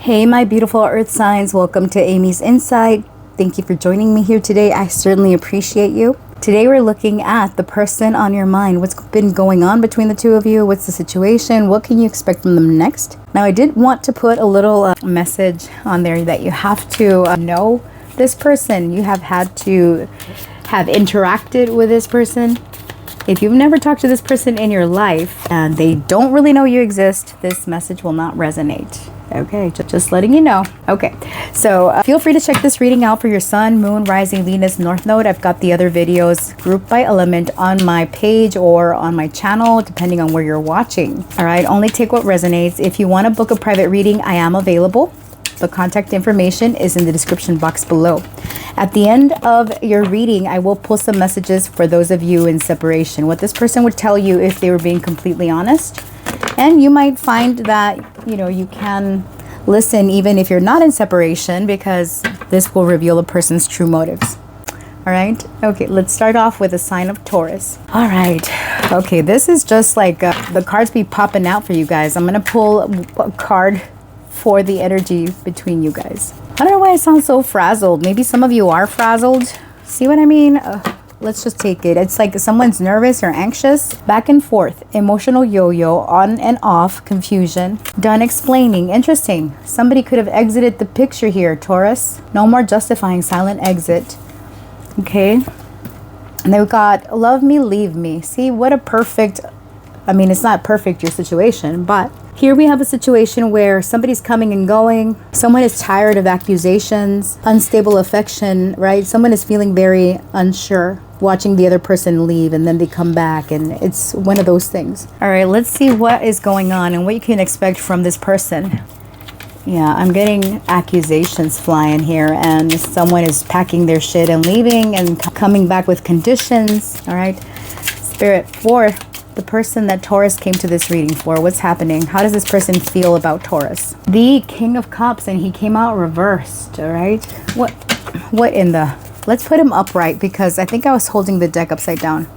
Hey, my beautiful earth signs. Welcome to Amy's Insight. Thank you for joining me here today. I certainly appreciate you. Today we're looking at the person on your mind. What's been going on between the two of you? What's the situation? What can you expect from them next? Now, I did want to put a little message on there that you have to know this person. You have had to have interacted with this person. If you've never talked to this person in your life and they don't really know you exist, this message will not resonate. Okay, just letting you know. Okay, so feel free to check this reading out for your sun, moon, rising, Venus, north node. I've got the other videos grouped by element on my page or on my channel, depending on where you're watching. All right, only take what resonates. If you want to book a private reading, I am available. The contact information is in the description box below. At the end of your reading, I will pull some messages for those of you in separation. What this person would tell you if they were being completely honest. And you might find that, you can listen even if you're not in separation, because this will reveal a person's true motives. All right. Okay, let's start off with a sign of Taurus. All right. Okay, this is just like the cards be popping out for you guys. I'm going to pull a card for the energy between you guys. I don't know why I sound so frazzled. Maybe some of you are frazzled. See what I mean? Let's just take it. It's like someone's nervous or anxious. Back and forth. Emotional yo-yo. On and off. Confusion. Done explaining. Interesting. Somebody could have exited the picture here, Taurus. No more justifying. Silent exit. Okay. And then we got love me, leave me. See, what a perfect... it's not perfect, your situation, but... Here we have a situation where somebody's coming and going. Someone is tired of accusations, unstable affection, right? Someone is feeling very unsure, watching the other person leave and then they come back, and it's one of those things. All right, let's see what is going on and what you can expect from this person. Yeah, I'm getting accusations flying here, and someone is packing their shit and leaving and coming back with conditions. All right, Spirit, for the person that Taurus came to this reading for, what's happening? How does this person feel about Taurus? The King of Cups, and he came out reversed. All right, what in the... Let's put him upright, because I think I was holding the deck upside down.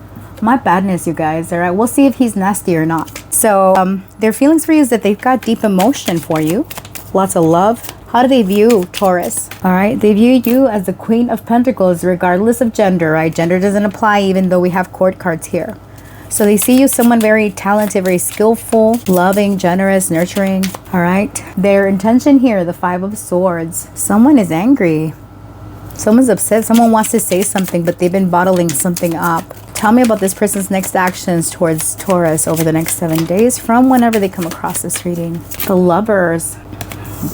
My badness, you guys. All right, we'll see if he's nasty or not. So their feelings for you is that they've got deep emotion for you, lots of love. How do they view Taurus? All right, they view you as the Queen of Pentacles, regardless of gender, right? Gender doesn't apply, even though we have court cards here. So they see you someone very talented, very skillful, loving, generous, nurturing. All right. Their intention here, the Five of Swords. Someone is angry. Someone's upset. Someone wants to say something, but they've been bottling something up. Tell me about this person's next actions towards Taurus over the next 7 days from whenever they come across this reading. The Lovers.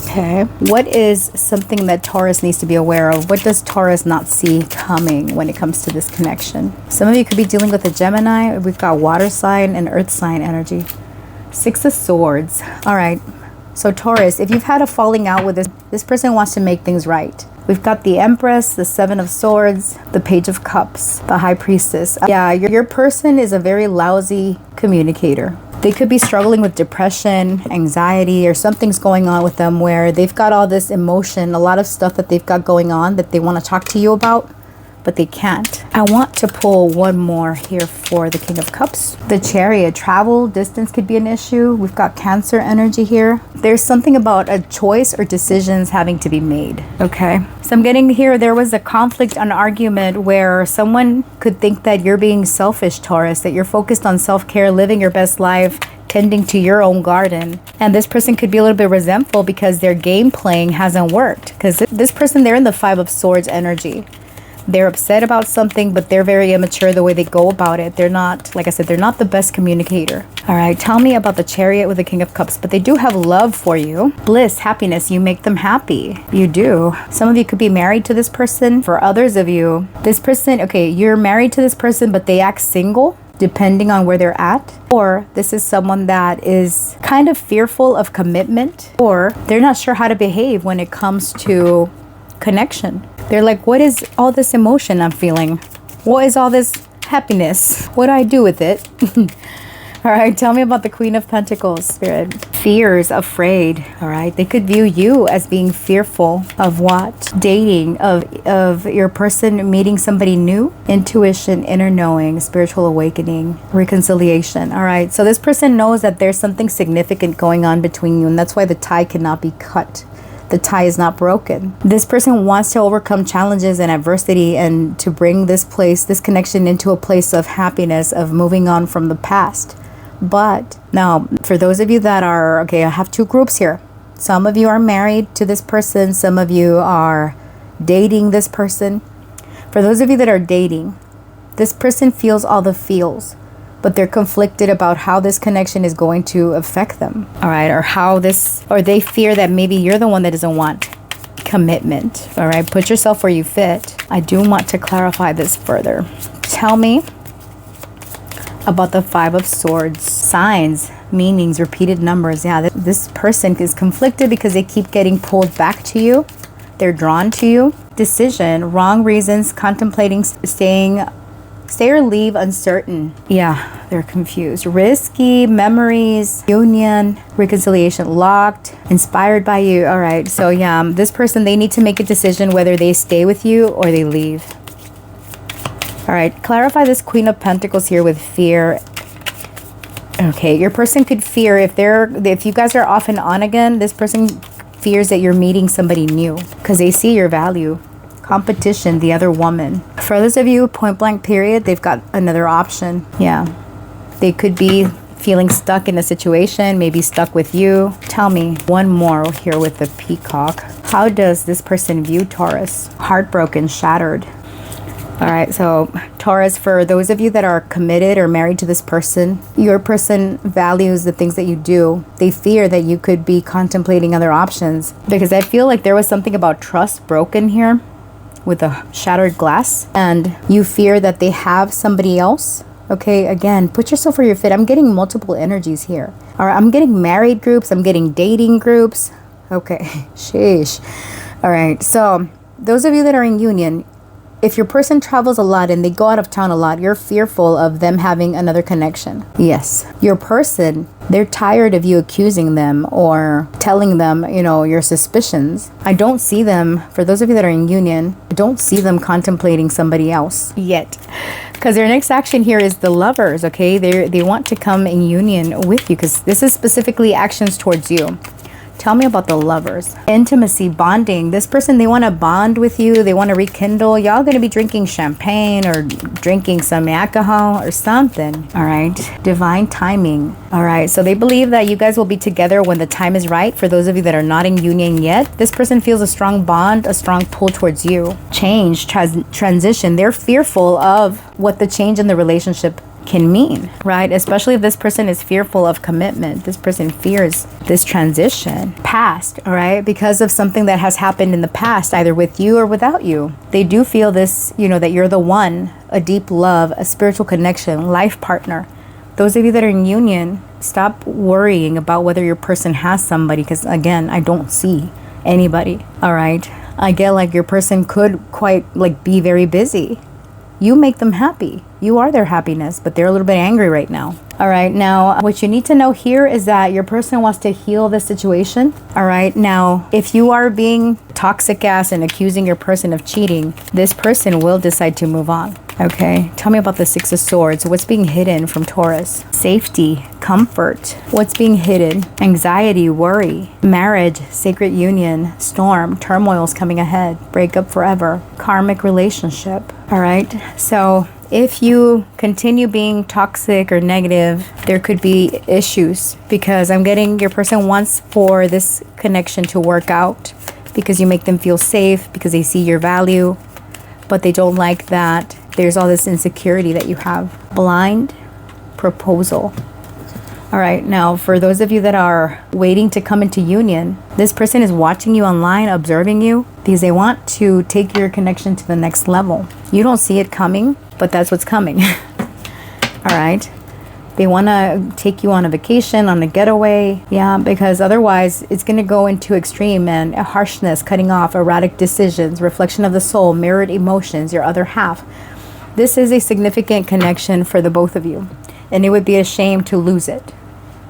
Okay. What is something that Taurus needs to be aware of? What does Taurus not see coming when it comes to this connection? Some of you could be dealing with a Gemini. We've got water sign and earth sign energy. Six of Swords. All right. So Taurus, if you've had a falling out with this person wants to make things right. We've got the Empress, the Seven of Swords, the Page of Cups, the High Priestess. Yeah, your person is a very lousy communicator. They could be struggling with depression, anxiety, or something's going on with them where they've got all this emotion, a lot of stuff that they've got going on that they want to talk to you about, but they can't. I want to pull one more here for the King of Cups. The Chariot. Travel, distance could be an issue. We've got Cancer energy here. There's something about a choice or decisions having to be made. Okay. So I'm getting here, there was a conflict, an argument where someone could think that you're being selfish, Taurus, that you're focused on self-care, living your best life, tending to your own garden. And this person could be a little bit resentful because their game playing hasn't worked. Because this person, they're in the Five of Swords energy. They're upset about something, but they're very immature the way they go about it. They're not, like I said, they're not the best communicator. All right, tell me about the Chariot with the King of Cups, but they do have love for you. Bliss, happiness, you make them happy. You do. Some of you could be married to this person. For others of you, this person, okay, you're married to this person, but they act single, depending on where they're at. Or this is someone that is kind of fearful of commitment, or they're not sure how to behave when it comes to connection. They're like, what is all this emotion I'm feeling? What is all this happiness? What do I do with it? All right, tell me about the Queen of Pentacles, Spirit. Fears, afraid. All right, they could view you as being fearful of what? Dating, of your person meeting somebody new. Intuition, inner knowing, spiritual awakening, reconciliation. All right, so this person knows that there's something significant going on between you, and that's why the tie cannot be cut. The tie is not broken. This person wants to overcome challenges and adversity and to bring this connection into a place of happiness, of moving on from the past. But now, for those of you that are, okay, I have two groups here. Some of you are married to this person. Some of you are dating this person. For those of you that are dating, this person feels all the feels, but they're conflicted about how this connection is going to affect them. All right. Or they fear that maybe you're the one that doesn't want commitment. All right. Put yourself where you fit. I do want to clarify this further. Tell me about the Five of Swords. Signs, meanings, repeated numbers. Yeah, this person is conflicted because they keep getting pulled back to you. They're drawn to you. Decision, wrong reasons, contemplating stay or leave, uncertain. Yeah, they're confused. Risky, memories, union, reconciliation, locked, inspired by you. All right, so yeah, this person, they need to make a decision whether they stay with you or they leave. All right, clarify this Queen of Pentacles here with fear. Okay, your person could fear if you guys are off and on again, this person fears that you're meeting somebody new because they see your value. Competition, the other woman. For those of you, point blank period, they've got another option. Yeah, they could be feeling stuck in a situation, maybe stuck with you. Tell me one more here with the Peacock. How does this person view Taurus? Heartbroken, shattered. All right, so Taurus, for those of you that are committed or married to this person, your person values the things that you do. They fear that you could be contemplating other options because I feel like there was something about trust broken here with a shattered glass, and you fear that they have somebody else. Okay, again, put yourself where you fit. I'm getting multiple energies here. All right, I'm getting married groups. I'm getting dating groups. Okay, sheesh. All right, so those of you that are in union, if your person travels a lot and they go out of town a lot, you're fearful of them having another connection. Yes, your person, they're tired of you accusing them or telling them, your suspicions. I don't see them, for those of you that are in union, I don't see them contemplating somebody else yet. Because their next action here is the Lovers, okay? They want to come in union with you because this is specifically actions towards you. Tell me about the Lovers. Intimacy, bonding. This person, they want to bond with you. They want to rekindle. Y'all going to be drinking champagne or drinking some alcohol or something. All right. Divine timing. All right. So they believe that you guys will be together when the time is right. For those of you that are not in union yet, this person feels a strong bond, a strong pull towards you. Change, transition. They're fearful of what the change in the relationship can mean, right? Especially if this person is fearful of commitment. This person fears this transition. Past, all right? Because of something that has happened in the past, either with you or without you. They do feel this, that you're the one, a deep love, a spiritual connection, life partner. Those of you that are in union, stop worrying about whether your person has somebody because, again, I don't see anybody, all right? I get like your person could quite be very busy. You make them happy. You are their happiness, but they're a little bit angry right now. All right. Now, what you need to know here is that your person wants to heal the situation. All right. Now, if you are being toxic ass and accusing your person of cheating, this person will decide to move on. Okay. Tell me about the Six of Swords. What's being hidden from Taurus? Safety, comfort. What's being hidden? Anxiety, worry, marriage, sacred union, storm, turmoil's coming ahead, breakup forever, karmic relationship. All right. So if you continue being toxic or negative, there could be issues because I'm getting your person wants for this connection to work out because you make them feel safe, because they see your value, but they don't like that there's all this insecurity that you have. Blind proposal. All right, now for those of you that are waiting to come into union, this person is watching you online, observing you, because they want to take your connection to the next level. You don't see it coming, but that's what's coming. All right. They want to take you on a vacation, on a getaway. Yeah, because otherwise it's going to go into extreme and harshness, cutting off, erratic decisions, reflection of the soul, mirrored emotions, your other half. This is a significant connection for the both of you. And it would be a shame to lose it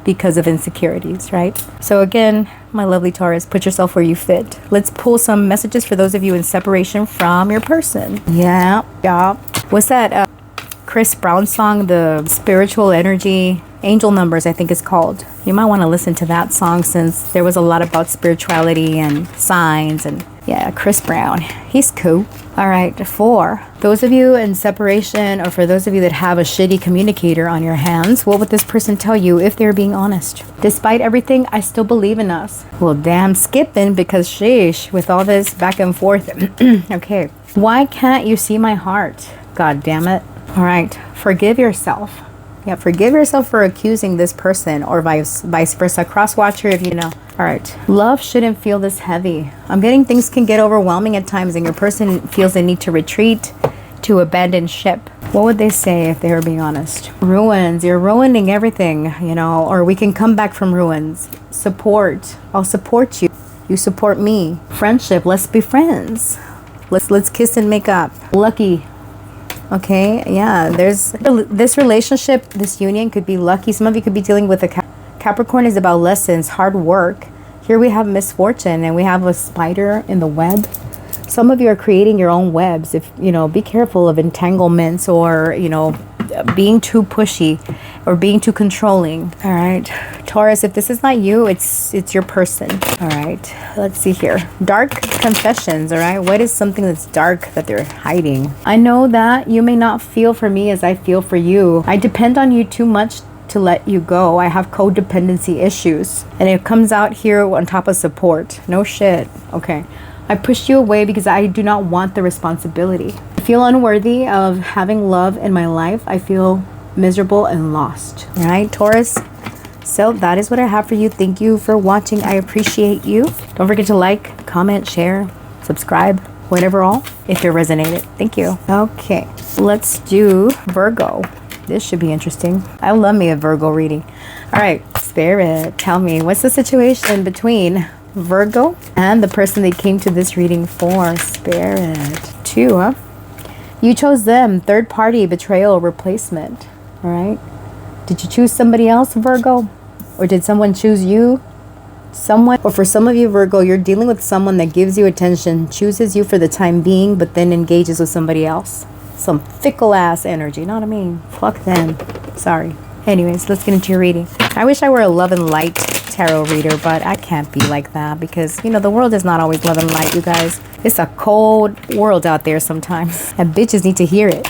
because of insecurities, right? So again, my lovely Taurus, put yourself where you fit. Let's pull some messages for those of you in separation from your person. Yeah. What's that Chris Brown song, the spiritual energy Angel Numbers, I think it's called. You might want to listen to that song since there was a lot about spirituality and signs. And yeah, Chris Brown, he's cool. All right, 4. Those of you in separation, or for those of you that have a shitty communicator on your hands, what would this person tell you if they're being honest? Despite everything, I still believe in us. Well, damn skipping, because sheesh, with all this back and forth. Okay. Why can't you see my heart? God damn it. All right, forgive yourself. Yeah, forgive yourself for accusing this person, or vice versa. Cross watcher if you know. All right. Love shouldn't feel this heavy. I'm getting things can get overwhelming at times, and your person feels the need to retreat, to abandon ship. What would they say if they were being honest? Ruins. You're ruining everything, you know, or we can come back from ruins. Support. I'll support you. You support me. Friendship. Let's be friends. Let's kiss and make up. Lucky. Okay, yeah, there's this relationship, this union could be lucky. Some of you could be dealing with a Capricorn is about lessons, hard work. Here we have misfortune, and we have a spider in the web. Some of you are creating your own webs. If you know, be careful of entanglements, or you know, being too pushy or being too controlling. All right, Taurus, if this is not you, it's your person. All right, let's see here. Dark confessions. All right, what is something that's dark that they're hiding? I know that you may not feel for me as I feel for you. I depend on you too much to let you go. I have codependency issues, and it comes out here on top of support. No shit. Okay, I pushed you away because I do not want the responsibility. I feel unworthy of having love in my life. I feel miserable and lost. All right, Taurus. So that is what I have for you. Thank you for watching. I appreciate you. Don't forget to like, comment, share, subscribe, whatever all, if it resonated. Thank you. Okay, let's do Virgo. This should be interesting. I love me a Virgo reading. All right, Spirit, tell me, what's the situation between Virgo and the person they came to this reading for? Spirit. 2, huh? You chose them. Third party, betrayal, replacement. All right. Did you choose somebody else, Virgo? Or did someone choose you? Someone, or for some of you, Virgo, you're dealing with someone that gives you attention, chooses you for the time being, but then engages with somebody else. Some fickle ass energy. You know what I mean? Fuck them. Sorry. Anyways, let's get into your reading. I wish I were a love and light tarot reader, but I can't be like that because, you know, the world is not always love and light, you guys. It's a cold world out there sometimes, and bitches need to hear it.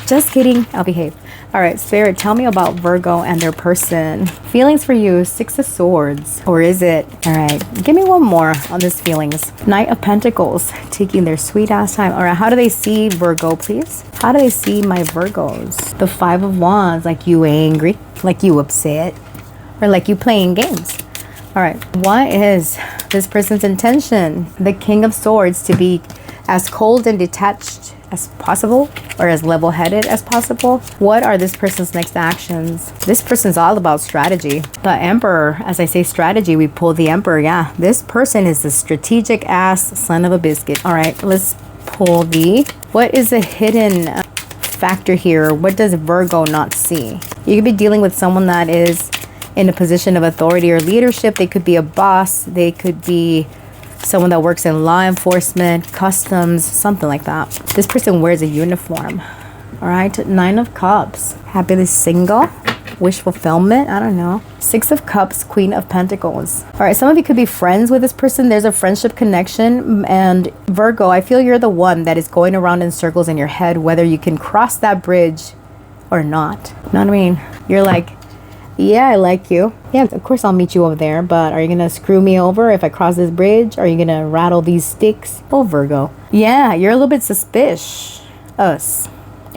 Just kidding. I'll behave. All right, Spirit, tell me about Virgo and their person. Feelings for you, 6 of Swords. Or is it? All right, give me one more on this feelings. Knight of Pentacles, taking their sweet ass time. All right, how do they see Virgo, please? How do they see my Virgos? The 5 of Wands, like you angry, like you upset, or like you playing games. All right, what is this person's intention? The King of Swords, to be as cold and detached as possible, or as level-headed as possible. What are this person's next actions? This person's all about strategy. The Emperor, as I say strategy, we pull the Emperor. Yeah, this person is the strategic ass son of a biscuit. All right, let's pull the, what is the hidden factor here? What does Virgo not see? You could be dealing with someone that is in a position of authority or leadership. They could be a boss. They could be someone that works in law enforcement, customs, something like that. This person wears a uniform. All right, 9 of Cups, happily single, wish fulfillment, I don't know. 6 of Cups, Queen of Pentacles. All right, some of you could be friends with this person. There's a friendship connection, and Virgo, I feel you're the one that is going around in circles in your head, whether you can cross that bridge or not. You know what I mean? You're like, yeah, I like you. Yeah, of course I'll meet you over there, but are you gonna screw me over if I cross this bridge? Are you gonna rattle these sticks? Oh, Virgo. Yeah, you're a little bit suspicious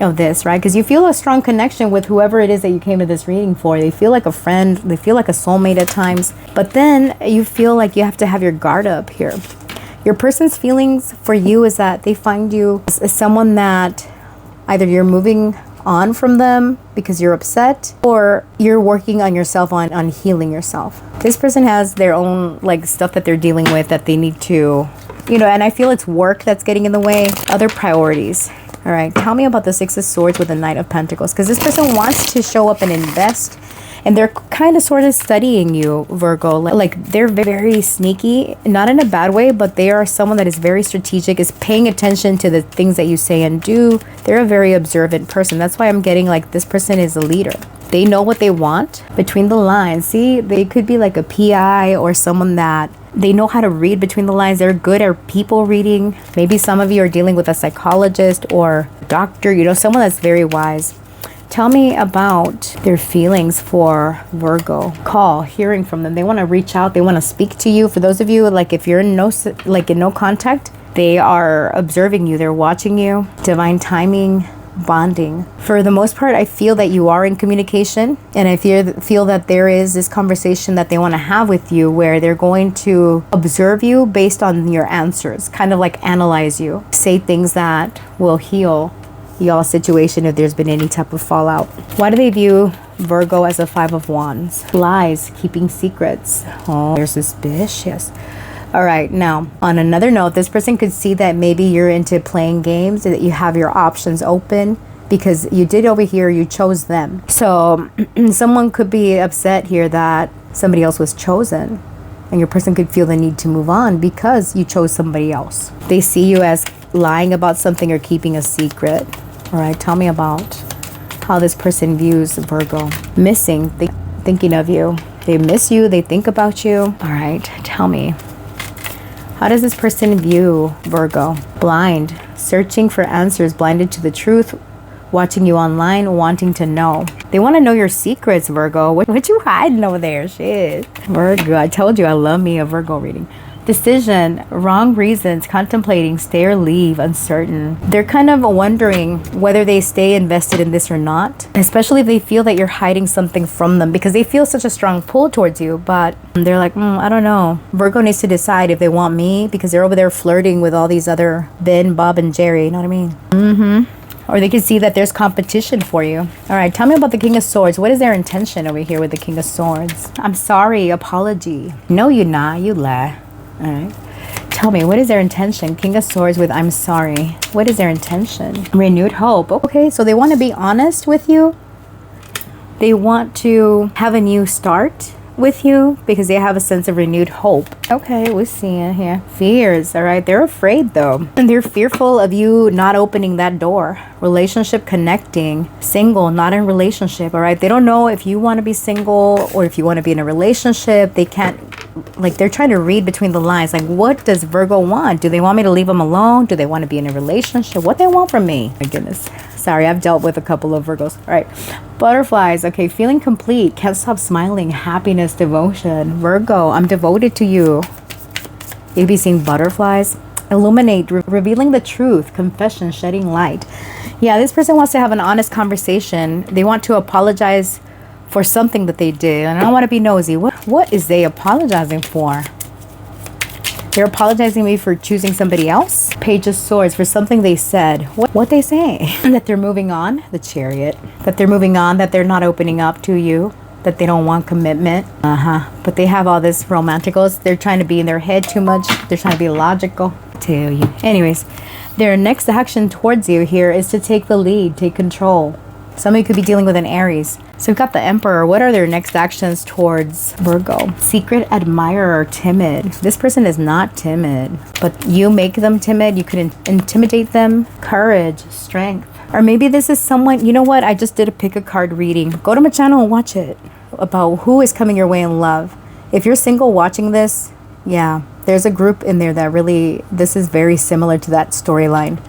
of this, right? Because you feel a strong connection with whoever it is that you came to this reading for. They feel like a friend. They feel like a soulmate at times. But then you feel like you have to have your guard up here. Your person's feelings for you is that they find you as someone that either you're moving on from them because you're upset, or you're working on yourself, on healing yourself. This person has their own like stuff that they're dealing with that they need to, you know, and I feel it's work that's getting in the way, other priorities. All right, tell me about the 6 of Swords with the Knight of Pentacles, because this person wants to show up and invest, and they're kind of sort of studying you, Virgo. Like they're very sneaky, not in a bad way, but they are someone that is very strategic, is paying attention to the things that you say and do. They're a very observant person. That's why I'm getting like this person is a leader. They know what they want between the lines. See, they could be like a PI or someone that they know how to read between the lines. They're good at people reading. Maybe some of you are dealing with a psychologist or doctor, you know, someone that's very wise. Tell me about their feelings for Virgo. Call, hearing from them. They want to reach out. They want to speak to you. For those of you, like if you're in no contact, they are observing you. They're watching you. Divine timing, bonding. For the most part, I feel that you are in communication, and I feel that there is this conversation that they want to have with you where they're going to observe you based on your answers, kind of like analyze you, say things that will heal y'all's situation if there's been any type of fallout. Why do they view Virgo as a 5 of Wands? Lies, keeping secrets. Oh, they're suspicious. All right, now on another note, this person could see that maybe you're into playing games, that you have your options open because you did over here, you chose them. So someone could be upset here that somebody else was chosen, and your person could feel the need to move on because you chose somebody else. They see you as lying about something or keeping a secret. All right, tell me about how this person views Virgo. Missing, thinking of you. They miss you, they think about you. All right, tell me. How does this person view Virgo? Blind, searching for answers, blinded to the truth, watching you online, wanting to know. They want to know your secrets, Virgo. What you hiding over there? Shit. Virgo, I told you I love me a Virgo reading. Decision, wrong reasons, contemplating, stay or leave, uncertain. They're kind of wondering whether they stay invested in this or not, especially if they feel that you're hiding something from them because they feel such a strong pull towards you, but they're like, I don't know. Virgo needs to decide if they want me because they're over there flirting with all these other Ben, Bob, and Jerry. You know what I mean? Or they can see that there's competition for you. All right, tell me about the King of Swords. What is their intention over here with the King of Swords? I'm sorry, apology. No, you're not. You lie. All right. Tell me, what is their intention? King of Swords with I'm sorry. What is their intention? Renewed hope. Okay, so they want to be honest with you. They want to have a new start with you because they have a sense of renewed hope. Okay, we're seeing here. Fears, all right? They're afraid though. And they're fearful of you not opening that door. Relationship connecting. Single, not in relationship, all right? They don't know if you want to be single or if you want to be in a relationship. They can't, like they're trying to read between the lines. Like what does Virgo want? Do they want me to leave them alone? Do they want to be in a relationship? What they want from me? My goodness. Sorry, I've dealt with a couple of Virgos. All right. Butterflies. Okay. Feeling complete. Can't stop smiling. Happiness, devotion. Virgo, I'm devoted to you. You'd be seeing butterflies. Illuminate. Revealing the truth. Confession. Shedding light. Yeah, this person wants to have an honest conversation. They want to apologize for something that they did. And I don't want to be nosy. What is they apologizing for? They're apologizing maybe for choosing somebody else. Page of Swords, for something they said. What they say? That they're moving on. The Chariot. That they're moving on. That they're not opening up to you. That they don't want commitment. But they have all this romanticals. They're trying to be in their head too much. They're trying to be logical. Tell you. Anyways, their next action towards you here is to take the lead. Take control. Somebody could be dealing with an Aries. So we've got the Emperor. What are their next actions towards Virgo? Secret admirer, timid. This person is not timid, but you make them timid. You could intimidate them. Courage, strength. Or maybe this is someone, you know what? I just did a pick a card reading. Go to my channel and watch it about who is coming your way in love. If you're single watching this, yeah, there's a group in there that really, this is very similar to that storyline.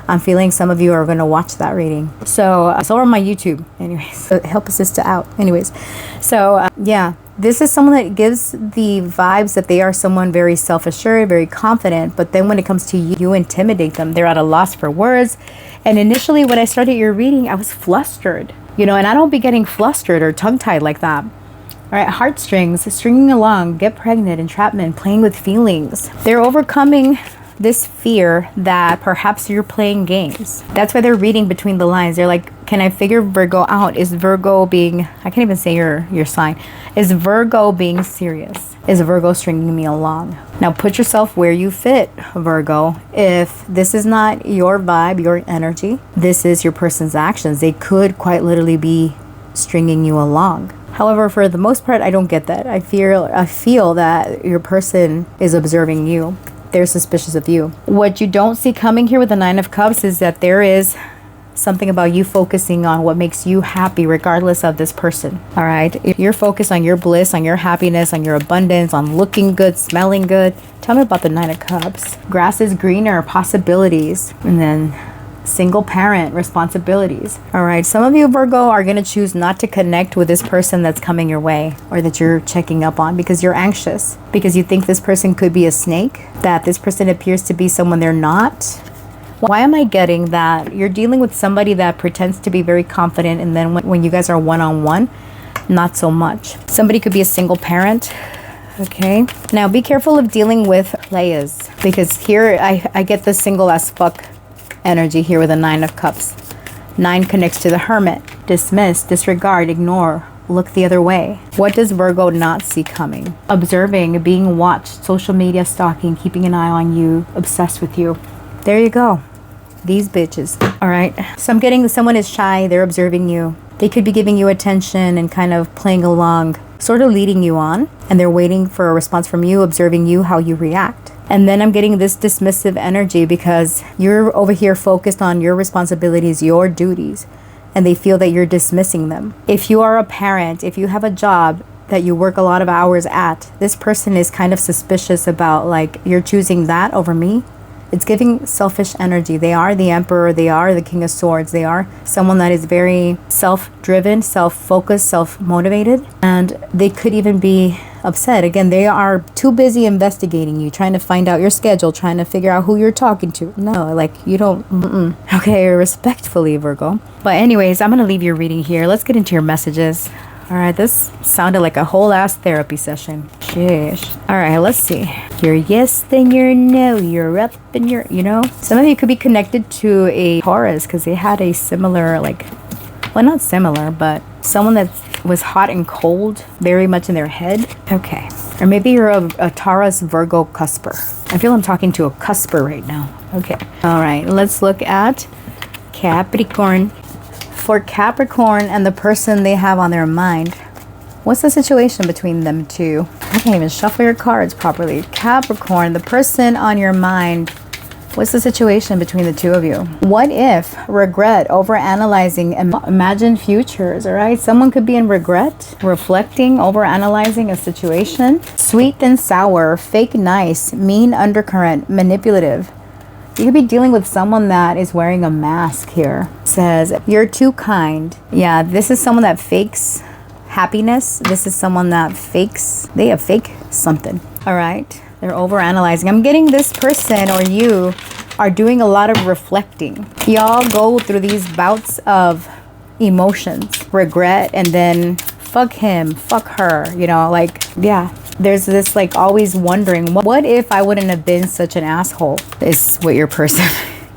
I'm feeling some of you are going to watch that reading. So on my YouTube. Anyways, so help a sister out. Anyways, so yeah, this is someone that gives the vibes that they are someone very self-assured, very confident. But then when it comes to you, you intimidate them. They're at a loss for words. And initially when I started your reading, I was flustered, you know, and I don't be getting flustered or tongue-tied like that. All right, heartstrings, stringing along, get pregnant, entrapment, playing with feelings. They're overcoming this fear that perhaps you're playing games. That's why they're reading between the lines. They're like, can I figure Virgo out? Is Virgo being, I can't even say your sign. Is Virgo being serious? Is Virgo stringing me along? Now put yourself where you fit, Virgo. If this is not your vibe, your energy, this is your person's actions. They could quite literally be stringing you along. However, for the most part, I don't get that. I feel that your person is observing you. They're suspicious of you. What you don't see coming here with the Nine of Cups is that there is something about you focusing on what makes you happy regardless of this person. All right, if you're focused on your bliss, on your happiness, on your abundance, on looking good, smelling good. Tell me about the Nine of Cups. Grass is greener, possibilities. And then single parent, responsibilities. All right, some of you, Virgo, are going to choose not to connect with this person that's coming your way or that you're checking up on because you're anxious, because you think this person could be a snake, that this person appears to be someone they're not. Why am I getting that you're dealing with somebody that pretends to be very confident, and then when you guys are one-on-one, not so much? Somebody could be a single parent. Okay, now be careful of dealing with players, because here I get the single as fuck energy here with a Nine of Cups. 9 connects to the Hermit. Dismiss, disregard, ignore, look the other way. What does Virgo not see coming? Observing, being watched, social media stalking, keeping an eye on you, obsessed with you. There you go. These bitches. All right, so I'm getting someone is shy. They're observing you. They could be giving you attention and kind of playing along, sort of leading you on, and they're waiting for a response from you, observing you, how you react. And then I'm getting this dismissive energy because you're over here focused on your responsibilities, your duties, and they feel that you're dismissing them. If you are a parent, if you have a job that you work a lot of hours at, this person is kind of suspicious about, like, you're choosing that over me. It's giving selfish energy. They are the Emperor. They are the King of Swords. They are someone that is very self-driven, self-focused, self-motivated. And they could even be upset. Again, they are too busy investigating you, trying to find out your schedule, trying to figure out who you're talking to. No, like, you don't. Okay, respectfully, Virgo. But anyways, I'm going to leave your reading here. Let's get into your messages. All right, this sounded like a whole ass therapy session. Sheesh. All right, let's see. You're yes, then you're no. You're up and you're, Some of you could be connected to a Taurus because they had a similar, well, not similar, but someone that was hot and cold very much in their head. Okay. Or maybe you're a Taurus Virgo cusper. I feel I'm talking to a cusper right now. Okay. All right, let's look at Capricorn. For Capricorn and the person they have on their mind, what's the situation between them two? I can't even shuffle your cards properly. Capricorn, the person on your mind, what's the situation between the two of you? What if regret, overanalyzing, imagine futures, all right? Someone could be in regret, reflecting, overanalyzing a situation. Sweet and sour, fake nice, mean undercurrent, manipulative. You could be dealing with someone that is wearing a mask here. It says, you're too kind. Yeah, this is someone that fakes happiness. This is someone that they have fake something. All right, they're overanalyzing. I'm getting this person or you are doing a lot of reflecting. Y'all go through these bouts of emotions, regret, and then fuck him, fuck her, yeah. There's this always wondering, what if I wouldn't have been such an asshole? Is what your person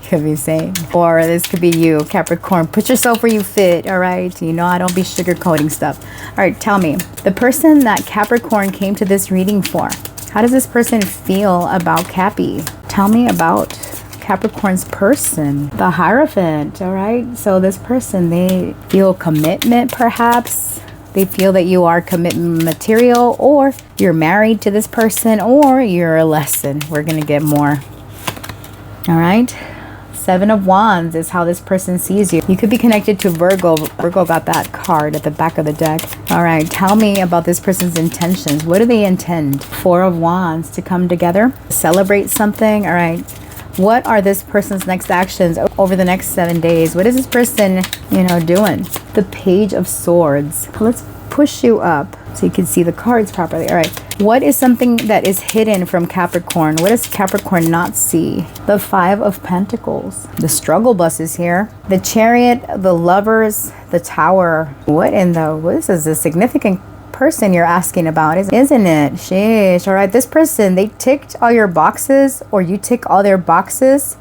could be saying. Or this could be you, Capricorn. Put yourself where you fit, all right? I don't be sugarcoating stuff. All right, tell me, the person that Capricorn came to this reading for, how does this person feel about Cappy? Tell me about Capricorn's person, the Hierophant, all right? So this person, they feel commitment, perhaps. They feel that you are commitment material, or you're married to this person, or you're a lesson. We're going to get more. All right. 7 of Wands is how this person sees you. You could be connected to Virgo. Virgo got that card at the back of the deck. All right. Tell me about this person's intentions. What do they intend? 4 of Wands to come together, celebrate something. All right. What are this person's next actions over the next 7 days? What is this person, doing? The Page of Swords. Let's push you up so you can see the cards properly. All right. What is something that is hidden from Capricorn? What does Capricorn not see? The 5 of Pentacles. The struggle bus is here. The Chariot, the Lovers, the Tower. What is a significant person you're asking about, isn't it? Sheesh. All right, this person, they ticked all your boxes, or you tick all their boxes,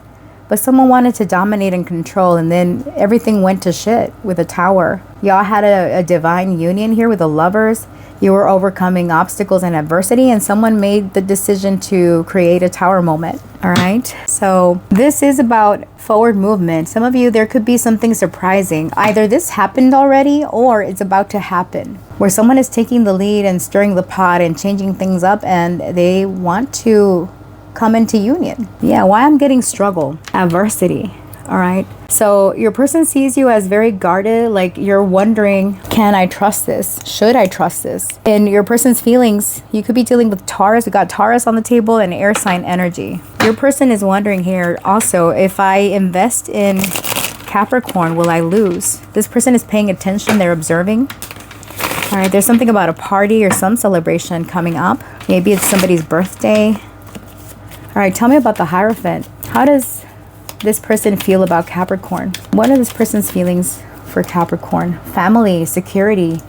but someone wanted to dominate and control, and then everything went to shit with a Tower. Y'all had a divine union here with the Lovers. You were overcoming obstacles and adversity, and someone made the decision to create a Tower moment. All right, so this is about forward movement. Some of you, there could be something surprising. Either this happened already, or it's about to happen, where someone is taking the lead and stirring the pot and changing things up, and they want to come into union. Yeah, why I'm getting struggle, adversity. All right. So your person sees you as very guarded, like you're wondering, can I trust this? Should I trust this? In your person's feelings, you could be dealing with Taurus. We got Taurus on the table and air sign energy. Your person is wondering here also, if I invest in Capricorn, will I lose? This person is paying attention. They're observing. All right. There's something about a party or some celebration coming up. Maybe it's somebody's birthday. All right. Tell me about the Hierophant. How does this person feel about Capricorn? What are this person's feelings for Capricorn? Family, security.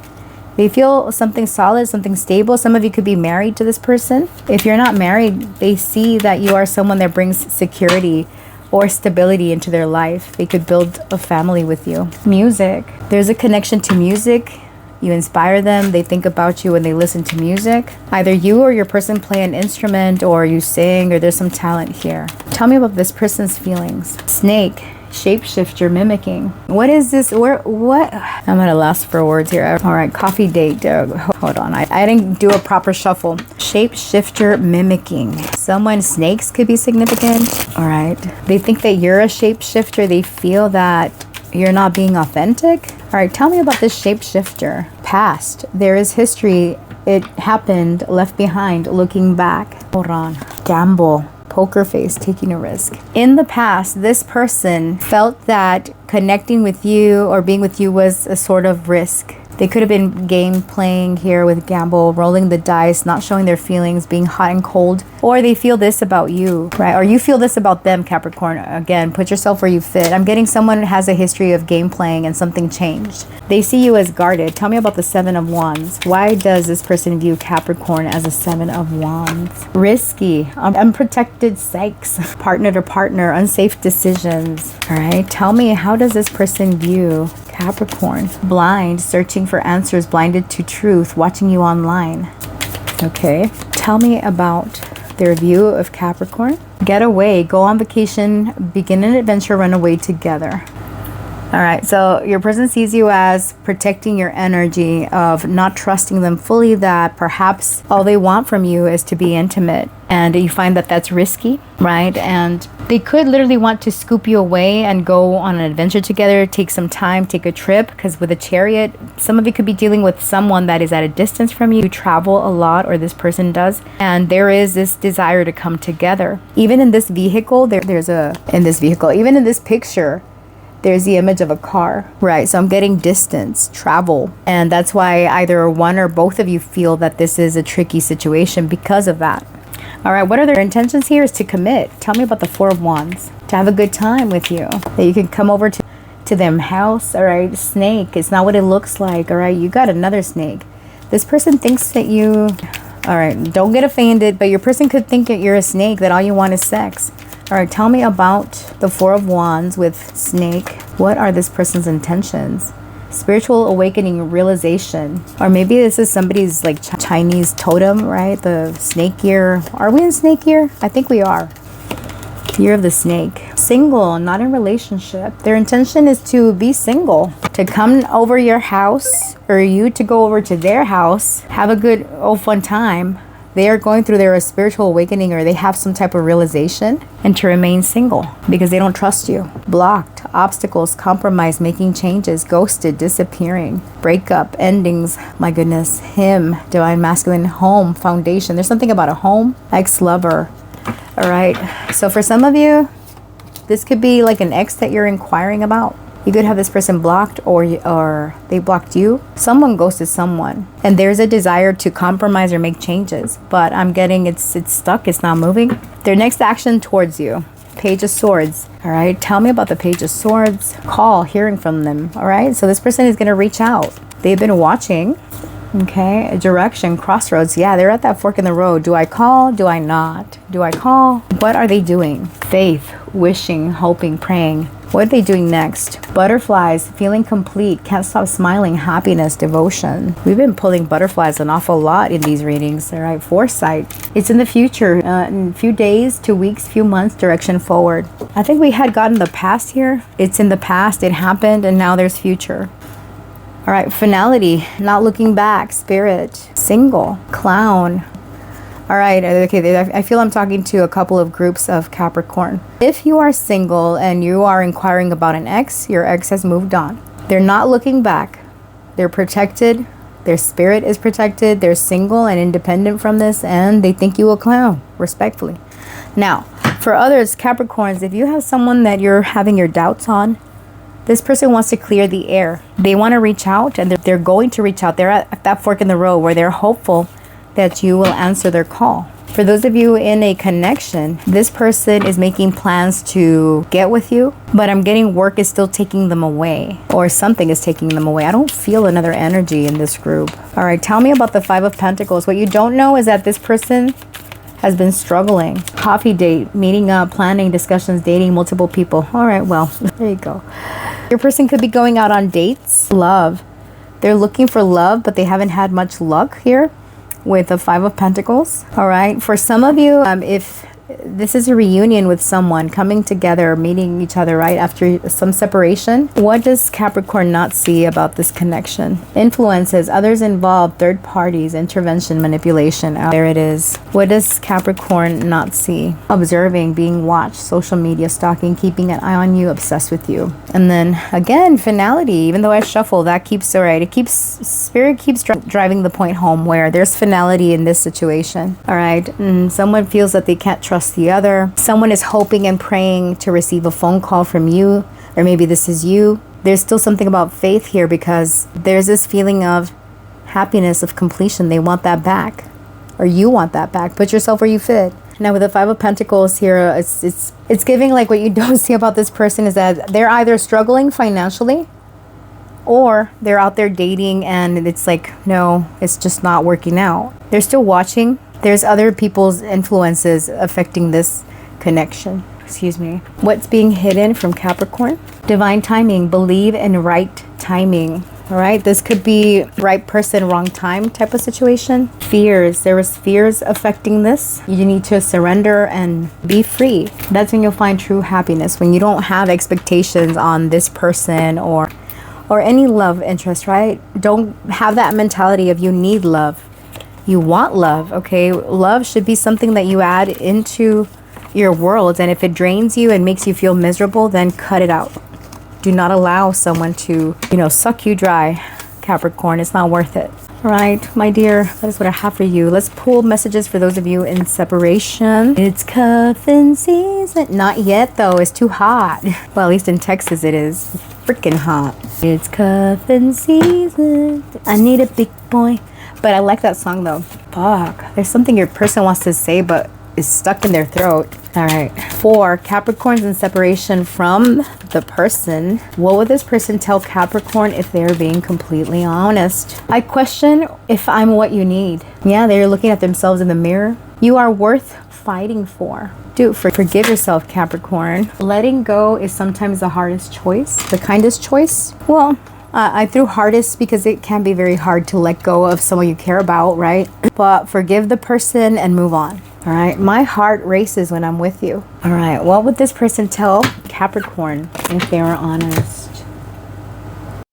They feel something solid, something stable. Some of you could be married to this person. If you're not married, they see that you are someone that brings security or stability into their life. They could build a family with you. Music. There's a connection to music. You inspire them. They think about you when they listen to music. Either you or your person play an instrument, or you sing, or there's some talent here. Tell me about this person's feelings. Snake, shapeshifter, mimicking. What is this? What? I'm at a loss for words here. All right, coffee date. Hold on. I didn't do a proper shuffle. Shapeshifter, mimicking. Someone, snakes could be significant. All right. They think that you're a shapeshifter. They feel that you're not being authentic. All right, tell me about this shapeshifter. Past. There is history. It happened, left behind, looking back. Hold on. Gamble. Poker face, taking a risk. In the past, this person felt that connecting with you or being with you was a sort of risk. They could have been game playing here with gamble, rolling the dice, not showing their feelings, being hot and cold. Or they feel this about you, right? Or you feel this about them, Capricorn. Again, put yourself where you fit. I'm getting someone who has a history of game playing and something changed. They see you as guarded. Tell me about the Seven of Wands. Why does this person view Capricorn as a Seven of Wands? Risky, unprotected sex, partner to partner, unsafe decisions. All right, tell me, how does this person view Capricorn? Blind, searching for answers, blinded to truth, watching you online. Okay, tell me about their view of Capricorn. Get away, go on vacation, begin an adventure, run away together. All right, so your person sees you as protecting your energy, of not trusting them fully, that perhaps all they want from you is to be intimate. And you find that that's risky, right? And they could literally want to scoop you away and go on an adventure together, take some time, take a trip. Because with a Chariot, some of you could be dealing with someone that is at a distance from you. You travel a lot, or this person does. And there is this desire to come together. Even in this vehicle, even in this picture, there's the image of a car, right? So I'm getting distance, travel. And that's why either one or both of you feel that this is a tricky situation because of that. All right, what are their intentions here? Is to commit. Tell me about the Four of Wands. To have a good time with you. That you can come over to them house. All right, snake. It's not what it looks like. All right, you got another snake. This person thinks that you... All right, don't get offended, but your person could think that you're a snake, that all you want is sex. All right, tell me about the Four of Wands with snake. What are this person's intentions? Spiritual awakening, realization. Or maybe this is somebody's like Chinese totem, right? The snake year. Are we in snake year? I think we are. Year of the snake. Single, not in relationship. Their intention is to be single. To come over your house, or you to go over to their house. Have a good, fun time. They are going through their spiritual awakening, or they have some type of realization, and to remain single because they don't trust you. Blocked, obstacles, compromise, making changes, ghosted, disappearing, breakup, endings. My goodness, him, divine masculine, home, foundation. There's something about a home, ex-lover. All right. So for some of you, this could be like an ex that you're inquiring about. You could have this person blocked, or they blocked you. Someone ghosted someone. And there's a desire to compromise or make changes. But I'm getting it's stuck. It's not moving. Their next action towards you. Page of Swords. All right. Tell me about the Page of Swords. Call, hearing from them. All right. So this person is going to reach out. They've been watching. Okay. A direction, crossroads. Yeah, they're at that fork in the road. Do I call? Do I not? Do I call? What are they doing? Faith, wishing, hoping, praying. What are they doing next? Butterflies, feeling complete, can't stop smiling, happiness, devotion. We've been pulling butterflies an awful lot in these readings, all right? Foresight. It's in the future, in a few days, 2 weeks, few months, direction forward. I think we had gotten the past here. It's in the past, it happened, and now there's future. All right, finality, not looking back, spirit, single, clown. All right, okay, I feel I'm talking to a couple of groups of Capricorn. If you are single and you are inquiring about an ex, your ex has moved on. They're not looking back. They're protected. Their spirit is protected. They're single and independent from this, and they think you a clown, respectfully. Now, for others, Capricorns, if you have someone that you're having your doubts on, this person wants to clear the air. They want to reach out, and they're going to reach out. They're at that fork in the road where they're hopeful that you will answer their call. For those of you in a connection, this person is making plans to get with you, but I'm getting work is still taking them away, or something is taking them away. I don't feel another energy in this group. All right, tell me about the Five of Pentacles. What you don't know is that this person has been struggling. Coffee date, meeting up, planning, discussions, dating multiple people. All right, well, there you go. Your person could be going out on dates. Love. They're looking for love, but they haven't had much luck here with the Five of Pentacles. All right, for some of you, if this is a reunion with someone, coming together, meeting each other, right, after some separation, what does Capricorn not see about this connection? Influences, others involved, third parties, intervention, manipulation. There it is. What does Capricorn not see? Observing, being watched, social media, stalking, keeping an eye on you, obsessed with you. And then again, finality. Even though I shuffle, that keeps, all right, it keeps, spirit keeps driving the point home where there's finality in this situation. All right, and someone feels that they can't trust the other. Someone is hoping and praying to receive a phone call from you, or maybe this is you. There's still something about faith here because there's this feeling of happiness, of completion. They want that back, or you want that back. Put yourself where you fit. Now with the Five of Pentacles here, it's giving like what you don't see about this person is that they're either struggling financially, or they're out there dating and it's like, no, it's just not working out. They're still watching. There's other people's influences affecting this connection. Excuse me. What's being hidden from Capricorn? Divine timing. Believe in right timing. All right. This could be right person, wrong time type of situation. Fears. There was fears affecting this. You need to surrender and be free. That's when you'll find true happiness. When you don't have expectations on this person or any love interest, right? Don't have that mentality of you need love. You want love, okay? Love should be something that you add into your world. And if it drains you and makes you feel miserable, then cut it out. Do not allow someone to, suck you dry, Capricorn. It's not worth it. All right, my dear, that is what I have for you. Let's pull messages for those of you in separation. It's cuffing season. Not yet, though. It's too hot. Well, at least in Texas it is. It's freaking hot. It's cuffing season. I need a big boy. But I like that song though. Fuck. There's something your person wants to say but is stuck in their throat. All right. For Capricorns in separation from the person, what would this person tell Capricorn if they're being completely honest? I question if I'm what you need. Yeah, they're looking at themselves in the mirror. You are worth fighting for. Forgive yourself, Capricorn. Letting go is sometimes the hardest choice, the kindest choice. Well, I threw hardest because it can be very hard to let go of someone you care about, right? But forgive the person and move on. All right. My heart races when I'm with you. All right. What would this person tell Capricorn if they were honest?